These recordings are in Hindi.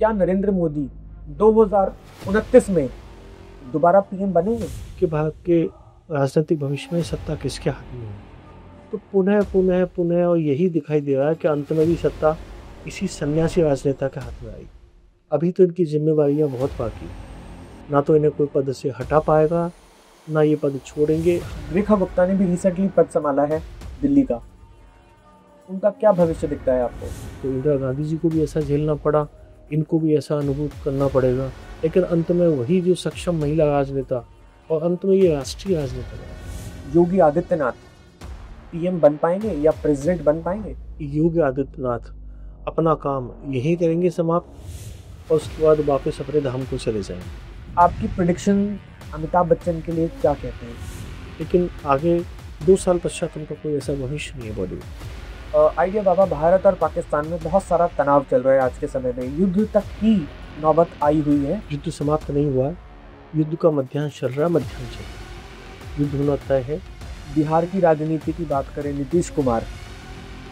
क्या नरेंद्र मोदी 2029 में दोबारा पीएम बनेंगे? कि भारत के राजनीतिक भविष्य में सत्ता किसके हाथ में है। तो पुनः पुनः पुनः और यही दिखाई दे रहा है कि अंत में भी सत्ता इसी सन्यासी राजनेता के हाथ में आई। अभी तो इनकी जिम्मेवारियां बहुत बाकी, ना तो इन्हें कोई पद से हटा पाएगा, ना ये पद छोड़ेंगे। रेखा गुप्ता ने भी रिसेंटली पद संभाला है दिल्ली का, उनका क्या भविष्य दिखता है आपको? तो इंदिरा गांधी जी को भी ऐसा झेलना पड़ा, इनको भी ऐसा अनुभव करना पड़ेगा, लेकिन अंत में वही जो सक्षम महिला राजनेता और अंत में ये राष्ट्रीय राजनेता बना। योगी आदित्यनाथ पीएम बन पाएंगे या प्रेसिडेंट बन पाएंगे? योगी आदित्यनाथ अपना काम यहीं करेंगे समाप्त और उसके बाद वापस अपने धाम को चले जाएंगे। आपकी प्रेडिक्शन अमिताभ बच्चन के लिए क्या कहते हैं? लेकिन आगे 2 साल पश्चात उनका कोई ऐसा भविष्य नहीं है बॉलीवुड। आइडिया बाबा, भारत और पाकिस्तान में बहुत सारा तनाव चल रहा है आज के समय में, युद्ध तक की नौबत आई हुई है। युद्ध समाप्त नहीं हुआ है, युद्ध का मध्यांश चल रहा है, मध्यांश चल रहा है, युद्ध होना तय है। बिहार की राजनीति की बात करें, नीतीश कुमार,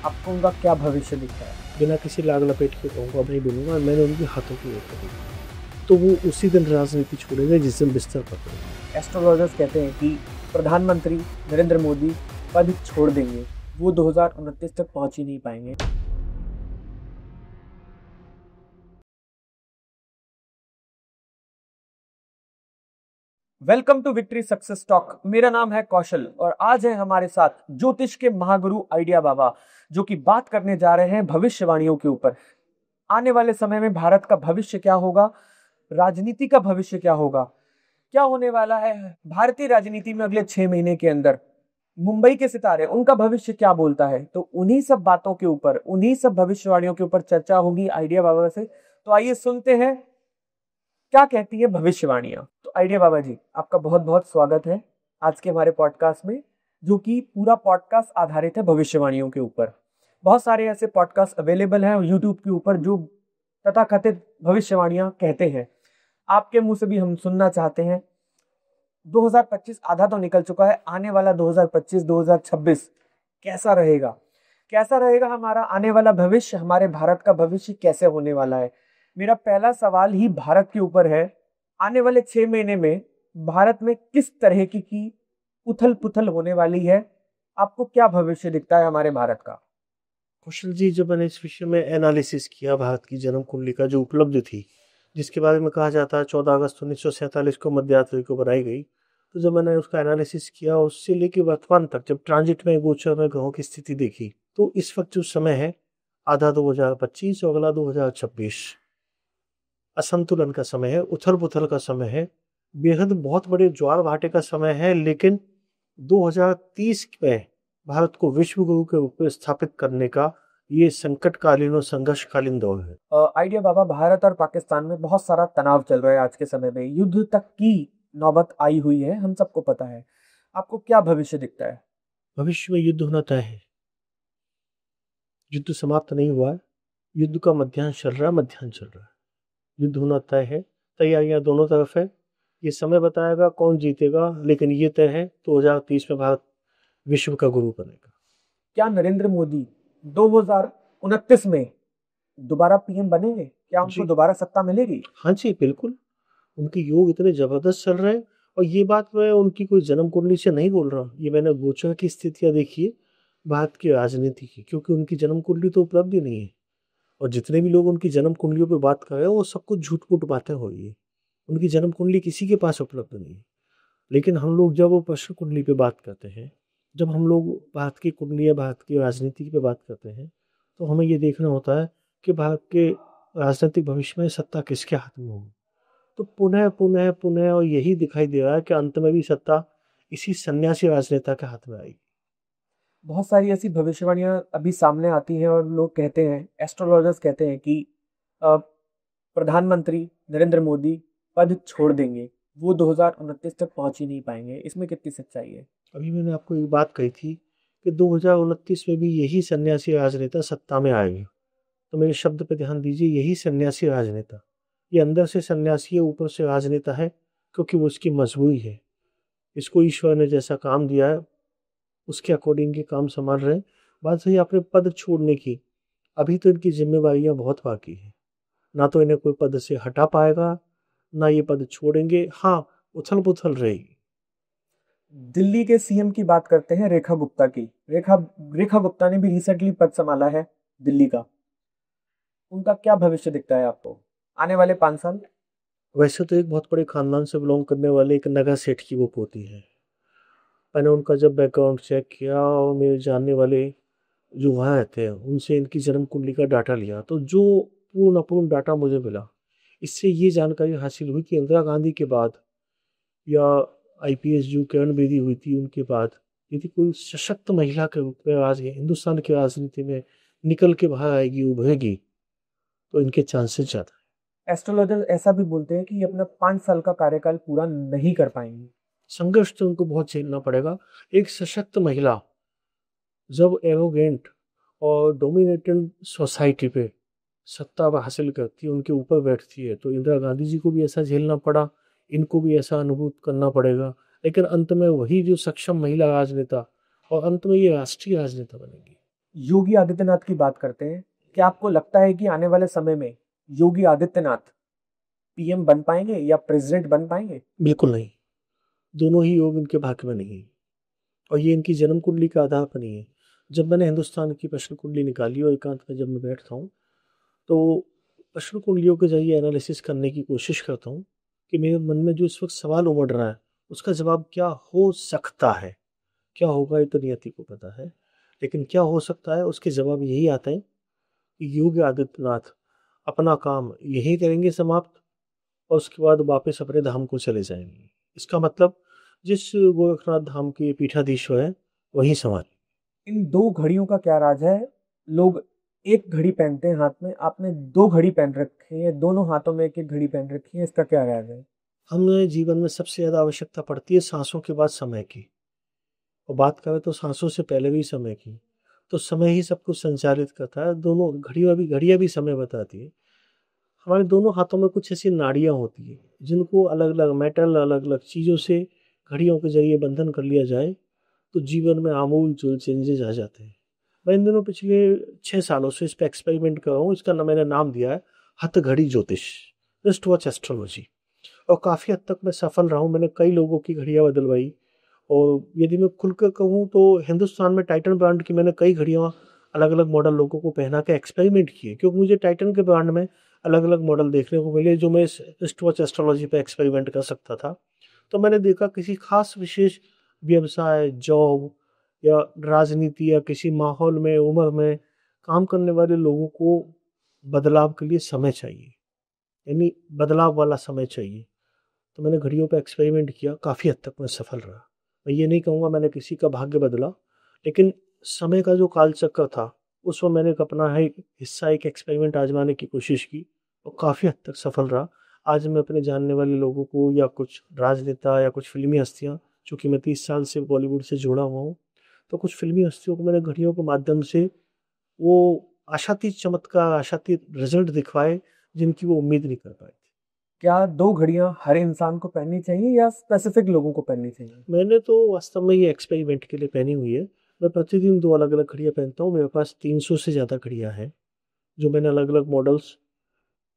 आपको उनका क्या भविष्य दिखता है? बिना किसी लाग लपेट के कहूँगा, नहीं बोलूँगा, मैंने उनके हाथों की ओर करूँगा तो वो उसी दिन राजनीति छोड़ेंगे जिस दिन बिस्तर पकड़ेंगे। एस्ट्रोलॉजर्स कहते हैं कि प्रधानमंत्री नरेंद्र मोदी पद छोड़ देंगे, वो 2029 तक पहुंच ही नहीं पाएंगे। Welcome to victory success talk. मेरा नाम है कौशल और आज है हमारे साथ ज्योतिष के महागुरु आइडिया बाबा, जो कि बात करने जा रहे हैं भविष्यवाणियों के ऊपर। आने वाले समय में भारत का भविष्य क्या होगा, राजनीति का भविष्य क्या होगा, क्या होने वाला है भारतीय राजनीति में अगले 6 महीने के अंदर, मुंबई के सितारे उनका भविष्य क्या बोलता है। तो उन्हीं सब बातों के ऊपर, उन्हीं सब भविष्यवाणियों के ऊपर चर्चा होगी आइडिया बाबा से। तो आइए सुनते हैं क्या कहती है भविष्यवाणियां। तो आइडिया बाबा जी, आपका बहुत बहुत स्वागत है आज के हमारे पॉडकास्ट में, जो कि पूरा पॉडकास्ट आधारित है भविष्यवाणियों के ऊपर। बहुत सारे ऐसे पॉडकास्ट अवेलेबल हैं यूट्यूब के ऊपर जो तथाकथित भविष्यवाणियां कहते हैं। आपके मुंह से भी हम सुनना चाहते हैं। 2025 आधा तो निकल चुका है, आने वाला 2025-2026 कैसा रहेगा? कैसा रहेगा हमारा आने वाला भविष्य, हमारे भारत का भविष्य कैसे होने वाला है? मेरा पहला सवाल ही भारत के ऊपर है। आने वाले 6 महीने में भारत में किस तरह की उथल पुथल होने वाली है? आपको क्या भविष्य दिखता है हमारे भारत का? कौशल जी, जब मैंने इस विषय में एनालिसिस किया, भारत की जन्म कुंडली का जो उपलब्ध थी, जिसके बारे में कहा जाता है 14 अगस्त 1947 को मध्यरात्रि को बनाई गई, तो जब मैंने उसका एनालिसिस किया, उससे लेकर वर्तमान तक जब ट्रांजिट में गोचर में ग्रहों की स्थिति देखी, तो इस वक्त जो समय है आधा 2025 और अगला 2026 असंतुलन का समय है, उथल पुथल का समय है, बेहद बहुत बड़े ज्वार भाटे का समय है। लेकिन 2030 में भारत को विश्व गुरु के रूप में स्थापित करने का ये संकटकालीन और संघर्षकालीन दौर है। आइडिया बाबा, भारत और पाकिस्तान में बहुत सारा तनाव चल रहा है आज के समय में, युद्ध तक की नौबत आई हुई है, हम सबको पता है। आपको क्या भविष्य दिखता है? भविष्य में युद्ध होना तय है, युद्ध समाप्त नहीं हुआ है, युद्ध का मध्यांश चल रहा है, मध्यांश चल रहा है, युद्ध होना तय है। तैयारियां दोनों तरफ है, ये समय बताएगा कौन जीतेगा, लेकिन ये तय है 2030 में भारत विश्व का गुरु बनेगा। क्या नरेंद्र मोदी 2029 में दोबारा पीएम बनेंगे? क्या उनको दोबारा सत्ता मिलेगी? हाँ जी, बिल्कुल। उनके योग इतने जबरदस्त चल रहे हैं, और ये बात मैं उनकी कोई जन्म कुंडली से नहीं बोल रहा, ये मैंने गोचर की स्थितियां देखी है भारत की राजनीति की, क्योंकि उनकी जन्म कुंडली तो उपलब्ध ही नहीं है। और जितने भी लोग उनकी जन्म कुंडलियों पे बात कर रहे हैं, वो सब कुछ झूठ मूठ बातें हो रही है। उनकी जन्म कुंडली किसी के पास उपलब्ध नहीं है। लेकिन हम लोग जब वो प्रश्न कुंडली पे बात करते हैं, जब हम लोग भारत की कुंडली या भारत की राजनीति पे बात करते हैं, तो हमें ये देखना होता है कि भारत के राजनीतिक भविष्य में सत्ता किसके हाथ में होगी। तो पुनः पुनः पुनः और यही दिखाई दे रहा है कि अंत में भी सत्ता इसी सन्यासी राजनेता के हाथ में आएगी। बहुत सारी ऐसी भविष्यवाणियां अभी सामने आती हैं और लोग कहते हैं, एस्ट्रोलॉजर्स कहते हैं कि प्रधानमंत्री नरेंद्र मोदी पद छोड़ देंगे, वो 2029 तक पहुंच ही नहीं पाएंगे। इसमें कितनी सच्चाई है? अभी मैंने आपको एक बात कही थी कि 2029 में भी यही सन्यासी राजनेता सत्ता में आएंगे। तो मेरे शब्द पे ध्यान दीजिए, यही सन्यासी राजनेता, ये अंदर से सन्यासी है, ऊपर से राजनेता है, क्योंकि वो उसकी मजबूरी है। इसको ईश्वर ने जैसा काम दिया है उसके अकॉर्डिंग के काम संभाल रहे हैं। बात सही अपने पद छोड़ने की, अभी तो इनकी जिम्मेवारियां बहुत बाकी है, ना तो इन्हें कोई पद से हटा पाएगा, ना ये पद छोड़ेंगे। हाँ, उथल पुथल रहेगी। दिल्ली के सीएम की बात करते हैं, रेखा गुप्ता की। रेखा रेखा गुप्ता ने भी रिसेंटली पद संभाला है दिल्ली का। उनका क्या भविष्य दिखता है आपको आने वाले 5 साल? वैसे तो एक बहुत बड़े खानदान से बिलोंग करने वाले एक नगा सेठ की वो पोती है। मैंने उनका जब बैकग्राउंड चेक किया और मेरे जानने वाले जो वहाँ रहते हैं उनसे इनकी जन्म कुंडली का डाटा लिया, तो जो पूर्ण अपूर्ण डाटा मुझे मिला, इससे ये जानकारी हासिल हुई कि इंदिरा गांधी के बाद या आईपीएस जो किरण बेदी हुई थी उनके बाद यदि कोई सशक्त महिला के रूप में आज ये हिंदुस्तान की राजनीति में निकल के बाहर आएगी, उभरेगी, तो इनके चांसेस ज़्यादा है। एस्ट्रोलॉजर ऐसा भी बोलते हैं कि ये अपना 5 साल का कार्यकाल पूरा नहीं कर पाएंगी। संघर्ष तो उनको बहुत झेलना पड़ेगा। एक सशक्त महिला जब एरोगेंट और डोमिनेटेड सोसाइटी पे सत्ता हासिल करती है, उनके ऊपर बैठती है, तो इंदिरा गांधी जी को भी ऐसा झेलना पड़ा, इनको भी ऐसा अनुभूत करना पड़ेगा। लेकिन अंत में वही जो सक्षम महिला राजनेता और अंत में ये राष्ट्रीय राजनेता बनेगी। योगी आदित्यनाथ की बात करते हैं। क्या आपको लगता है कि आने वाले समय में योगी आदित्यनाथ पीएम बन पाएंगे या प्रेसिडेंट बन पाएंगे? बिल्कुल नहीं, दोनों ही योग इनके भाग्य में नहीं है और ये इनकी जन्म कुंडली के आधार पर नहीं है। जब मैंने हिंदुस्तान की प्रश्न कुंडली निकाली और एकांत में जब मैं बैठता हूँ, तो प्रश्न कुंडलियों के जरिए एनालिसिस करने की कोशिश करता हूँ कि मेरे मन में जो इस वक्त सवाल उमड़ रहा है उसका जवाब क्या हो सकता है। क्या होगा ये तो नियति को पता है, लेकिन क्या हो सकता है उसके जवाब यही आते हैं कि योगी आदित्यनाथ अपना काम यही करेंगे समाप्त और उसके बाद वापस अपने धाम को चले जाएंगे। इसका मतलब जिस गोरखनाथ धाम के पीठाधीश्वर है वही संभाले। इन 2 घड़ियों का क्या राज है? लोग एक घड़ी पहनते हैं हाथ में, आपने 2 घड़ी पहन रखी है, दोनों हाथों में एक एक घड़ी पहन रखी है, इसका क्या राज है? हमें जीवन में सबसे ज़्यादा आवश्यकता पड़ती है सांसों के बाद समय की, और बात करें तो सांसों से पहले भी समय की। तो समय ही सब कुछ संचालित करता है, दोनों घड़ियाँ भी समय बताती है। हमारे दोनों हाथों में कुछ ऐसी नाड़ियाँ होती हैं जिनको अलग अलग मेटल, अलग अलग चीज़ों से घड़ियों के जरिए बंधन कर लिया जाए तो जीवन में आमूल चूल चेंजेस आ जाते हैं। मैं इन दिनों पिछले 6 सालों से इस पर एक्सपेरिमेंट कर रहा हूँ। इसका नाम मैंने नाम दिया है हथघड़ी ज्योतिष, रिस्ट वॉच एस्ट्रोलॉजी, और काफ़ी हद तक मैं सफल रहा हूँ। मैंने कई लोगों की घड़ियाँ बदलवाई, और यदि मैं खुलकर कहूँ तो हिंदुस्तान में टाइटन ब्रांड की मैंने कई घड़ियाँ अलग अलग मॉडल लोगों को पहना के एक्सपेरिमेंट किए, क्योंकि मुझे टाइटन के ब्रांड में अलग अलग मॉडल देखने को मिले जो मैं इस रिस्ट वॉच एस्ट्रोलॉजी पे एक्सपेरिमेंट कर सकता था। तो मैंने देखा किसी खास विशेष व्यवसाय, जॉब या राजनीति या किसी माहौल में, उम्र में काम करने वाले लोगों को बदलाव के लिए समय चाहिए, यानी बदलाव वाला समय चाहिए। तो मैंने घड़ियों पे एक्सपेरिमेंट किया, काफ़ी हद तक मैं सफल रहा। मैं ये नहीं कहूँगा मैंने किसी का भाग्य बदला, लेकिन समय का जो कालचक्र था उसमें मैंने एक अपना है हिस्सा, एक एक्सपेरिमेंट आजमाने की कोशिश की और काफ़ी हद तक सफल रहा। आज मैं अपने जानने वाले लोगों को या कुछ राजनेता या कुछ फिल्मी हस्तियाँ, चूँकि मैं 30 साल से बॉलीवुड से जुड़ा हुआ हूँ, तो कुछ फिल्मी हस्तियों को मैंने घड़ियों के माध्यम से वो आशातीत चमत्कार, आशातीत रिजल्ट दिखवाए जिनकी वो उम्मीद नहीं कर पाए थे। क्या 2 घड़ियां हर इंसान को पहननी चाहिए या स्पेसिफिक लोगों को पहननी चाहिए? मैंने तो वास्तव में ये एक्सपेरिमेंट के लिए पहनी हुई है। मैं प्रतिदिन 2 अलग-अलग घड़ियाँ पहनता हूँ। मेरे पास 300 से ज़्यादा घड़ियाँ हैं, जो मैंने अलग-अलग मॉडल्स,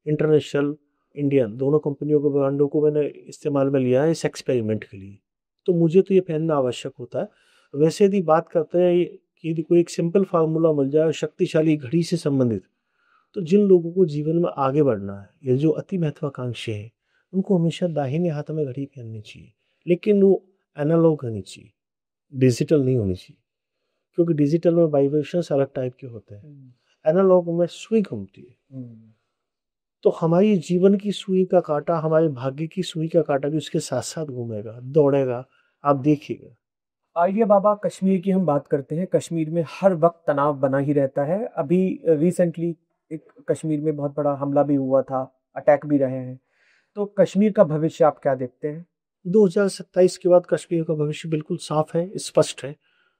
इंटरनेशनल, इंडियन दोनों कंपनियों के ब्रांडों को मैंने इस्तेमाल में लिया है इस एक्सपेरिमेंट के लिए। तो मुझे तो ये पहनना आवश्यक होता है। वैसे यदि बात करते हैं कि यदि कोई एक सिंपल फार्मूला मिल जाए शक्तिशाली घड़ी से संबंधित, तो जिन लोगों को जीवन में आगे बढ़ना है या जो अति महत्वाकांक्षी हैं, उनको हमेशा दाहिने हाथ में घड़ी पहननी चाहिए। लेकिन वो एनालॉग होनी चाहिए, डिजिटल नहीं होनी चाहिए, क्योंकि डिजिटल में वाइब्रेशंस अलग टाइप के होते हैं, हम्म। एनालॉग में सुई घूमती है। हम्म। तो हमारी जीवन की सुई का कांटा, हमारे भाग्य की सुई का कांटा भी उसके साथ साथ घूमेगा, दौड़ेगा, आप देखिएगा। आइडिया बाबा, कश्मीर की हम बात करते हैं। कश्मीर में हर वक्त तनाव बना ही रहता है। अभी रिसेंटली एक कश्मीर में बहुत बड़ा हमला भी हुआ था, अटैक भी रहे हैं। तो कश्मीर का भविष्य आप क्या देखते हैं? 2027 के बाद कश्मीर का भविष्य बिल्कुल साफ है, स्पष्ट है।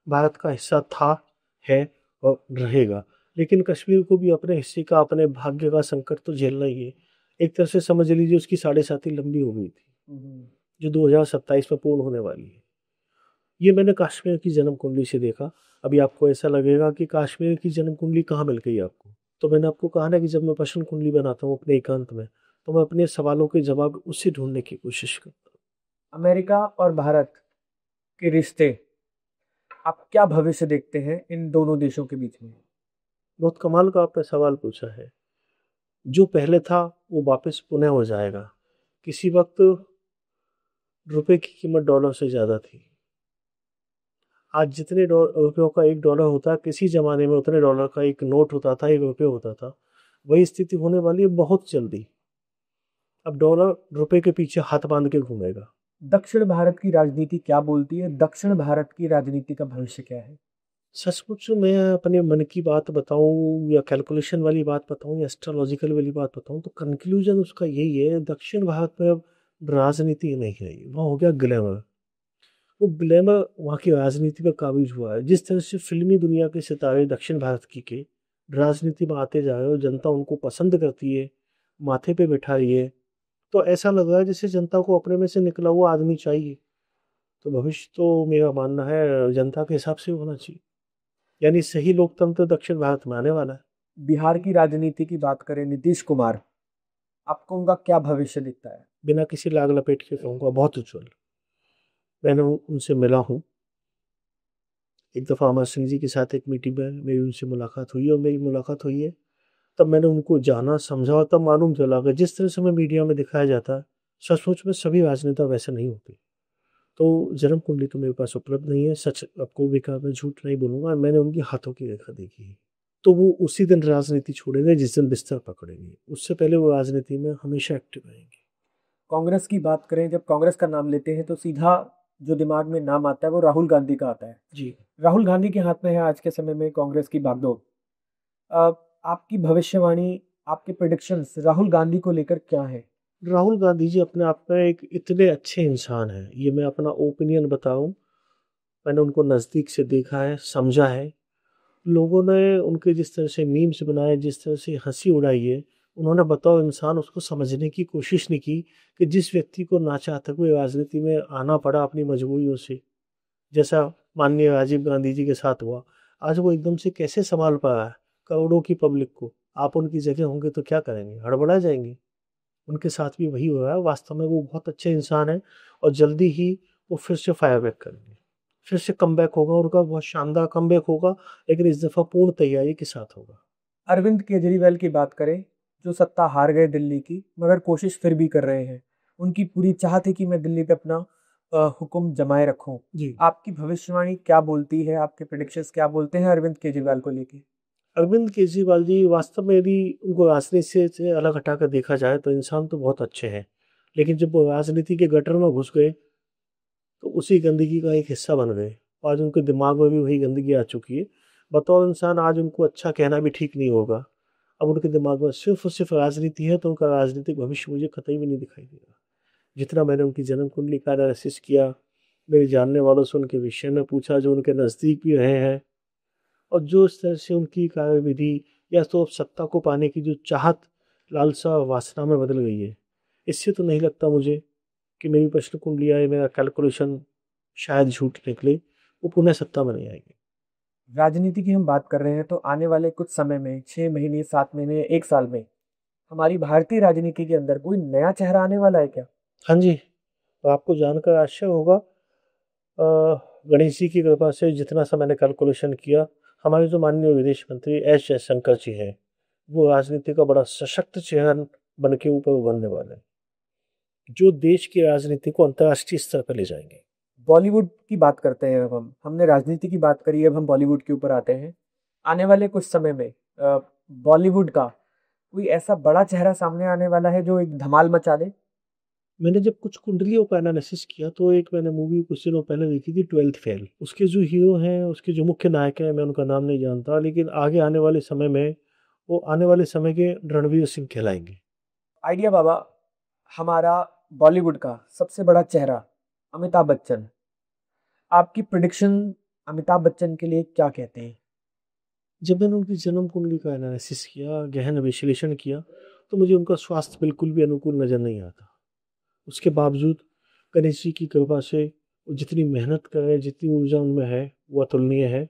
भारत का हिस्सा था, है और रहेगा। लेकिन कश्मीर को भी अपने हिस्से का, अपने भाग्य का संकट तो झेलना ही है। एक तरह से समझ लीजिए उसकी 7.5 लंबी हो गई थी, हम्म। जो 2027 में पूर्ण होने वाली है। ये मैंने कश्मीर की जन्म कुंडली से देखा। अभी आपको ऐसा लगेगा कि कश्मीर की जन्म कुंडली कहाँ मिल गई आपको? तो मैंने आपको कहा ना कि जब मैं प्रश्न कुंडली बनाता हूँ अपने एकांत में, तो मैं अपने सवालों के जवाब उससे ढूँढने की कोशिश करता हूँ। अमेरिका और भारत के रिश्ते, आप क्या भविष्य देखते हैं इन दोनों देशों के बीच में? बहुत कमाल का आपने सवाल पूछा है। जो पहले था वो वापस पुनः हो जाएगा। किसी वक़्त रुपए की कीमत डॉलर से ज़्यादा थी। आज जितने रुपयों का $1 होता है, किसी ज़माने में उतने डॉलर का एक नोट होता था, ₹1 होता था। वही स्थिति होने वाली है बहुत जल्दी। अब डॉलर रुपए के पीछे हाथ बांध के घूमेगा। दक्षिण भारत की राजनीति क्या बोलती है? दक्षिण भारत की राजनीति का भविष्य क्या है? सचमुच मैं अपने मन की बात बताऊँ या कैलकुलेशन वाली बात बताऊँ या एस्ट्रोलॉजिकल वाली बात बताऊँ, तो कंक्लूजन उसका यही है, दक्षिण भारत में अब राजनीति नहीं रही, वहाँ हो गया ग्लैमर। वो ग्लैमर वहाँ की राजनीति पर काबिज हुआ है। जिस तरह से फिल्मी दुनिया के सितारे दक्षिण भारत की के राजनीति में आते जा रहे हो, जनता उनको पसंद करती है, माथे पे बिठा रही है, तो ऐसा लग रहा है जैसे जनता को अपने में से निकला हुआ आदमी चाहिए। तो भविष्य तो मेरा मानना है जनता के हिसाब से होना चाहिए, यानी सही लोकतंत्र दक्षिण भारत में आने वाला है। बिहार की राजनीति की बात करें, नीतीश कुमार, आपको उनका क्या भविष्य दिखता है? बिना किसी लाग लपेट के कहूँगा बहुत उज्जवल। मैंने उनसे मिला हूँ। एक दफ़ा अमर सिंह जी के साथ एक मीटिंग में मेरी उनसे मुलाकात हुई और मेरी मुलाकात हुई है, तब मैंने उनको जाना, समझा और तब मालूम चला कि जिस तरह से हमें मीडिया में दिखाया जाता है, सचमुच में सभी राजनेता वैसे नहीं होते। तो जन्म कुंडली तो मेरे पास उपलब्ध नहीं है, सच आपको भी कहा, मैं झूठ नहीं बोलूँगा, मैंने उनके हाथों की रेखा देखी है। तो वो उसी दिन राजनीति छोड़ेंगे जिस दिन बिस्तर पकड़ेंगे, उससे पहले वो राजनीति में हमेशा एक्टिव रहेंगे। कांग्रेस की बात करें, जब कांग्रेस का नाम लेते हैं तो सीधा जो दिमाग में नाम आता है वो राहुल गांधी का आता है। जी। राहुल गांधी के हाथ में है आज के समय में कांग्रेस की बागडोर। अ, आपकी भविष्यवाणी, आपके प्रेडिक्शंस राहुल गांधी को लेकर क्या है? राहुल गांधी जी अपने आप में एक इतने अच्छे इंसान हैं, ये मैं अपना ओपिनियन बताऊँ, मैंने उनको नज़दीक से देखा है, समझा है। लोगों ने उनके जिस तरह से मीम्स बनाए, जिस तरह से हँसी उड़ाई है, उन्होंने बतौर इंसान उसको समझने की कोशिश नहीं की कि जिस व्यक्ति को ना चाहते हुए राजनीति में आना पड़ा अपनी मजबूरियों से, जैसा माननीय राजीव गांधी जी के साथ हुआ, आज वो एकदम से कैसे सँभाल पा रहा है करोड़ों की पब्लिक को। आप उनकी जगह होंगे तो क्या करेंगे? हड़बड़ा जाएँगे। उनके साथ भी वही हो रहा है। वास्तव में वो बहुत अच्छे इंसान हैं और जल्दी ही वो फिर से फायर बैक करेंगे। फिर से कमबैक होगा, उनका बहुत शानदार कमबैक होगा, लेकिन इस दफ़ा पूर्ण तैयारी के साथ होगा। अरविंद केजरीवाल की बात करें, जो सत्ता हार गए दिल्ली की, मगर कोशिश फिर भी कर रहे हैं। उनकी पूरी चाह थी कि मैं दिल्ली पे अपना हुक्म जमाए रखूं। जी। आपकी भविष्यवाणी क्या बोलती है? आपके प्रेडिक्शंस क्या बोलते हैं अरविंद केजरीवाल को लेके? अरविंद केजरीवाल जी वास्तव में यदि उनको राजनीति से अलग हटाकर देखा जाए तो इंसान तो बहुत अच्छे हैं। लेकिन जब वो राजनीति के गटर में घुस गए, तो उसी गंदगी का एक हिस्सा बन गए। आज उनके दिमाग में भी वही गंदगी आ चुकी है। बतौर इंसान आज उनको अच्छा कहना भी ठीक नहीं होगा। अब उनके दिमाग में सिर्फ़ और सिर्फ़ राजनीति है, तो उनका राजनीतिक भविष्य मुझे कतई भी नहीं दिखाई दे रहा। जितना मैंने उनकी जन्म कुंडली का एनालिसिस किया, मेरे जानने वालों से उनके विषय में पूछा जो उनके नज़दीक भी रहे हैं, और जो इस तरह से उनकी कार्यविधि या तो सत्ता को पाने की जो चाहत, लालसा, वासना में बदल गई है, इससे तो नहीं लगता मुझे कि मेरी प्रश्न कुंडलियाँ या मेरा कैलकुलेशन शायद झूठ निकले, वो पुनः सत्ता में नहीं आएँगे। राजनीति की हम बात कर रहे हैं तो आने वाले कुछ समय में, 6 महीने, 7 महीने, 1 साल में हमारी भारतीय राजनीति के अंदर कोई नया चेहरा आने वाला है क्या? हाँ जी, तो आपको जानकर आश्चर्य होगा, गणेश जी की कृपा से जितना सा मैंने कैलकुलेशन किया, हमारे जो माननीय विदेश मंत्री एस जयशंकर जी हैं, वो राजनीति का बड़ा सशक्त चेहरा बन के ऊपर उभरने वाले हैं, जो देश की राजनीति को अंतर्राष्ट्रीय स्तर पर ले जाएंगे। बॉलीवुड की बात करते हैं अब हम। हमने राजनीति की बात करी, अब हम बॉलीवुड के ऊपर आते हैं। आने वाले कुछ समय में बॉलीवुड का कोई ऐसा बड़ा चेहरा सामने आने वाला है जो एक धमाल मचा दे? मैंने जब कुछ कुंडलियों का एनालिसिस किया तो एक मैंने मूवी कुछ दिनों पहले देखी थी, ट्वेल्थ फेल। उसके जो हीरो हैं, उसके जो मुख्य नायक हैं, मैं उनका नाम नहीं जानता, लेकिन आगे आने वाले समय में वो आने वाले समय के रणवीर सिंह कहलाएंगे। आइडिया बाबा, हमारा बॉलीवुड का सबसे बड़ा चेहरा अमिताभ बच्चन, आपकी प्रिडिक्शन अमिताभ बच्चन के लिए क्या कहते हैं? जब मैंने उनकी जन्म कुंडली का एनालिसिस किया, गहन विश्लेषण किया, तो मुझे उनका स्वास्थ्य बिल्कुल भी अनुकूल नज़र नहीं आता। उसके बावजूद गणेश जी की कृपा से वो जितनी मेहनत कर रहे हैं, जितनी ऊर्जा उनमें है, वो अतुलनीय है।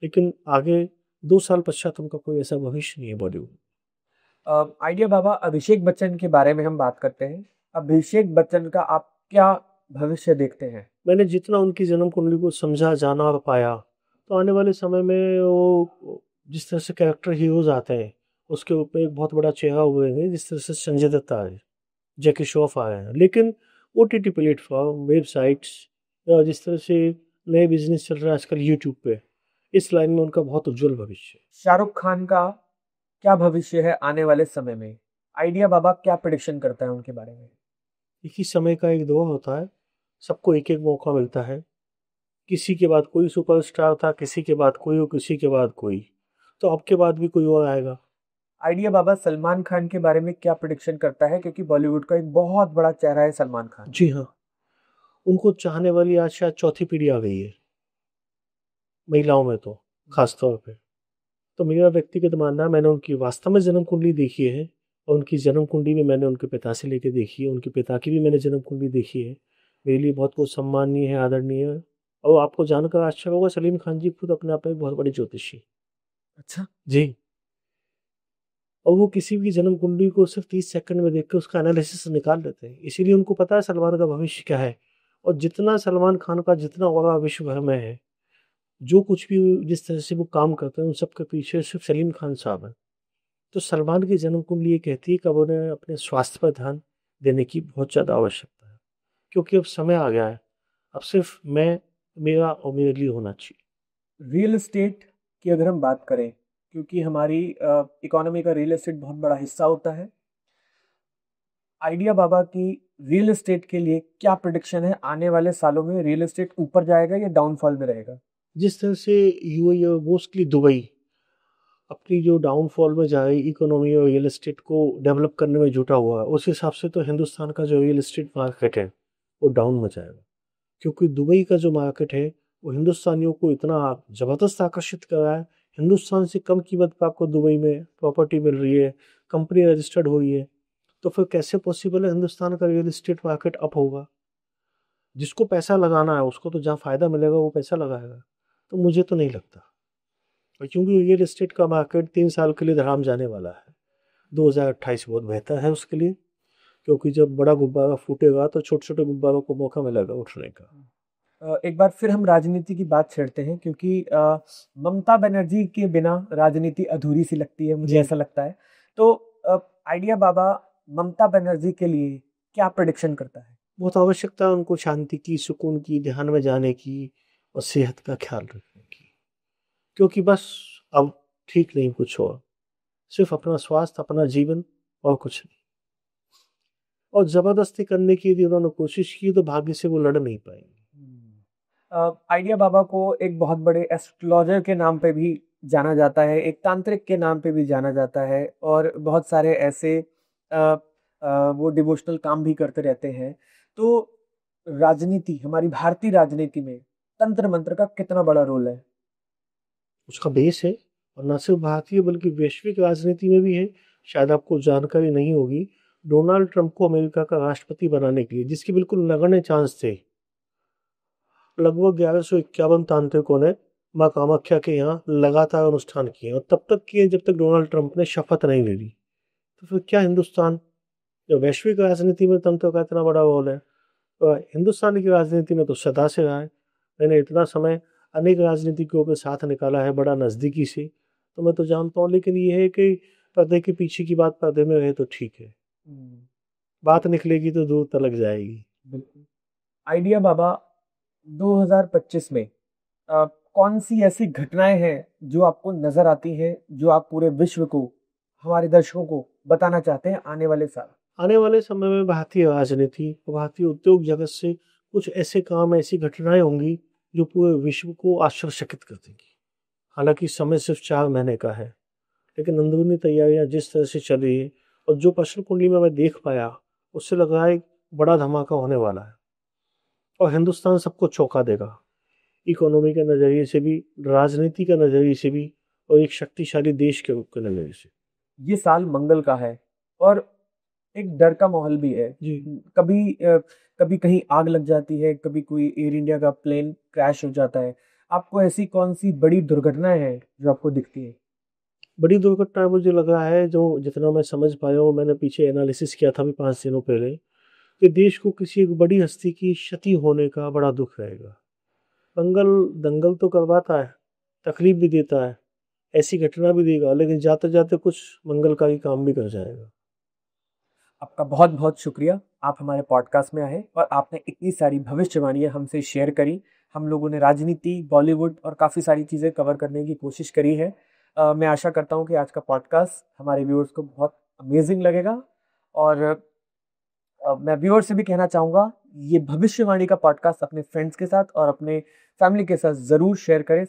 लेकिन आगे 2 साल पश्चात उनका कोई ऐसा भविष्य नहीं है बॉलीवुड में। आइडिया बाबा, अभिषेक बच्चन के बारे में हम बात करते हैं। अभिषेक बच्चन का आप क्या भविष्य देखते हैं? मैंने जितना उनकी जन्म कुंडली को समझा, जाना और पाया, तो आने वाले समय में वो जिस तरह से कैरेक्टर हीरोज आते हैं, उसके ऊपर एक बहुत बड़ा चेहरा हुए हैं, जिस तरह से संजय दत्त आए, जैकी श्रॉफ आए हैं। लेकिन ओटीटी प्लेटफॉर्म, वेबसाइट्स, या जिस तरह से नए बिजनेस चल रहा है आजकल यूट्यूब पे, इस लाइन में उनका बहुत उज्जवल भविष्य है। शाहरुख खान का क्या भविष्य है आने वाले समय में? आइडिया बाबा क्या प्रिडिक्शन करता है उनके बारे में? एक ही समय का एक दौर होता है, सबको एक एक मौका मिलता है। किसी के बाद कोई सुपरस्टार था, किसी के बाद कोई और किसी के बाद कोई, तो अब के बाद भी कोई और आएगा। आइडिया बाबा सलमान खान के बारे में क्या प्रिडिक्शन करता है, क्योंकि बॉलीवुड का एक बहुत बड़ा चेहरा है सलमान खान? जी हाँ, उनको चाहने वाली आज शायद चौथी पीढ़ी आ गई है, महिलाओं में तो खास तौर पे। तो मेरा व्यक्तिगत मानना है, मैंने उनकी वास्तव में जन्म कुंडली देखी है, और उनकी जन्म कुंडली भी मैंने उनके पिता से लेके देखी है, उनके पिता की भी मैंने जन्म कुंडली देखी है। मेरे लिए बहुत कुछ सम्माननीय है, आदरणीय है। और आपको जानकर आश्चर्य होगा, सलीम खान जी खुद अपने आप में एक बहुत बड़े ज्योतिषी हैं। अच्छा। जी। और वो किसी भी जन्म कुंडली को सिर्फ 30 सेकंड में देख के उसका एनालिसिस निकाल लेते हैं, इसीलिए उनको पता है सलमान का भविष्य क्या है। और जितना सलमान खान का जितना ऑरा विश्व भर में है, जो कुछ भी जिस तरह से वो काम करते हैं, उन सब के पीछे सिर्फ सलीम खान साहब हैं। तो सलमान की जन्म कुंडली ये कहती है कि अब उन्हें अपने स्वास्थ्य पर ध्यान देने की बहुत ज़्यादा आवश्यकता है, क्योंकि अब समय आ गया है, अब सिर्फ मैं, मेरा और मेरे लिए होना चाहिए। रियल एस्टेट की अगर हम बात करें, क्योंकि हमारी इकोनॉमी का रियल एस्टेट बहुत बड़ा हिस्सा होता है, आइडिया बाबा की रियल एस्टेट के लिए क्या प्रिडिक्शन है? आने वाले सालों में रियल एस्टेट ऊपर जाएगा या डाउनफॉल में रहेगा? जिस तरह से यूएई और मोस्टली दुबई अपनी जो डाउनफॉल में जा रही इकोनॉमी और रियल एस्टेट को डेवलप करने में जुटा हुआ है, उस हिसाब से तो हिंदुस्तान का जो रियल एस्टेट मार्केट है वो डाउन में जाएगा। क्योंकि दुबई का जो मार्केट है वो हिंदुस्तानियों को इतना ज़बरदस्त आकर्षित कर रहा है। हिंदुस्तान से कम कीमत पर आपको दुबई में प्रॉपर्टी मिल रही है, कंपनी रजिस्टर्ड हो रही है, तो फिर कैसे पॉसिबल है हिंदुस्तान का रियल एस्टेट मार्केट अप होगा? जिसको पैसा लगाना है उसको तो जहाँ फ़ायदा मिलेगा वो पैसा लगाएगा। तो मुझे तो नहीं लगता। और क्योंकि रियल एस्टेट का मार्केट 3 साल के लिए धड़ाम जाने वाला है, 2028 बहुत बेहतर है उसके लिए, क्योंकि जब बड़ा गुब्बारा फूटेगा तो छोटे-छोटे गुब्बारों को मौका मिलेगा उठने का। एक बार फिर हम राजनीति की बात छेड़ते हैं, क्योंकि ममता बनर्जी के बिना राजनीति अधूरी सी लगती है, मुझे जी। ऐसा लगता है। तो आइडिया बाबा ममता बनर्जी के लिए क्या प्रिडिक्शन करता है? बहुत आवश्यकता है उनको शांति की, सुकून की, ध्यान में जाने की और सेहत का ख्याल रखने की। क्योंकि बस अब ठीक नहीं कुछ और, सिर्फ़ अपना स्वास्थ्य, अपना जीवन और कुछ नहीं। और ज़बरदस्ती करने की यदि उन्होंने कोशिश की तो भाग्य से वो लड़ नहीं पाएँगे। आइडिया बाबा को एक बहुत बड़े एस्ट्रोलॉजर के नाम पे भी जाना जाता है, एक तांत्रिक के नाम पे भी जाना जाता है, और बहुत सारे ऐसे वो डिवोशनल काम भी करते रहते हैं। तो राजनीति, हमारी भारतीय राजनीति में तंत्र मंत्र का कितना बड़ा रोल है? उसका बेस है, और न सिर्फ भारतीय बल्कि वैश्विक राजनीति में भी है। शायद आपको जानकारी नहीं होगी, डोनाल्ड ट्रंप को अमेरिका का राष्ट्रपति बनाने के लिए, जिसके बिल्कुल नगण्य चांस थे, लगभग 1151 तांत्रिकों ने माँ कामाख्या के यहाँ लगातार अनुष्ठान किए, और तब तक किए जब तक डोनाल्ड ट्रंप ने शपथ नहीं ले ली। तो फिर क्या हिंदुस्तान, जो वैश्विक राजनीति में तंत्र का इतना बड़ा रोल है, हिंदुस्तान की राजनीति में तो सदा से रहा है। मैंने इतना समय अनेक राजनीतिकों के साथ निकाला है बड़ा नज़दीकी से, तो मैं तो जानता हूँ। लेकिन ये है कि पर्दे के पीछे की बात पर्दे में रहे तो ठीक है, हम्म, बात निकलेगी तो दूर तलक जाएगी। बिल्कुल। आइडिया बाबा, 2025 में कौन सी ऐसी घटनाएं हैं जो आपको नजर आती हैं, जो आप पूरे विश्व को, हमारे दर्शकों को बताना चाहते हैं आने वाले साल? आने वाले समय में भारतीय राजनीति और भारतीय उद्योग जगत से कुछ ऐसे काम, ऐसी घटनाएं होंगी जो पूरे विश्व को आश्चर्यचकित कर देंगी। हालांकि समय सिर्फ 4 महीने का है, लेकिन अंदरूनी तैयारियां जिस तरह से चल रही है और जो प्रश्न कुंडली में मैं देख पाया, उससे लग रहा है एक बड़ा धमाका होने वाला है, और हिंदुस्तान सबको चौंका देगा। इकोनॉमी के नज़रिए से भी, राजनीति के नज़रिए से भी, और एक शक्तिशाली देश के रूप के नज़रिए से। ये साल मंगल का है, और एक डर का माहौल भी है। जी। कभी कभी कहीं आग लग जाती है, कभी कोई एयर इंडिया का प्लेन क्रैश हो जाता है। आपको ऐसी कौन सी बड़ी दुर्घटनाएं हैं जो आपको दिखती है? बड़ी दुर्घटना मुझे लगा है, जो जितना मैं समझ पाया हूँ, मैंने पीछे एनालिसिस किया था अभी 5 दिनों पहले, कि देश को किसी एक बड़ी हस्ती की क्षति होने का बड़ा दुःख रहेगा। दंगल दंगल तो करवाता है, तकलीफ भी देता है, ऐसी घटना भी देगा, लेकिन जाते-जाते कुछ मंगलकारी काम भी कर जाएगा। आपका बहुत बहुत शुक्रिया, आप हमारे पॉडकास्ट में आए और आपने इतनी सारी भविष्यवाणियां हमसे शेयर करी। हम लोगों ने राजनीति, बॉलीवुड और काफ़ी सारी चीज़ें कवर करने की कोशिश करी है। मैं आशा करता हूँ कि आज का पॉडकास्ट हमारे व्यूअर्स को बहुत अमेजिंग लगेगा। और मैं व्यूअर्स से भी कहना चाहूँगा, ये भविष्यवाणी का पॉडकास्ट अपने फ्रेंड्स के साथ और अपने फैमिली के साथ ज़रूर शेयर करें।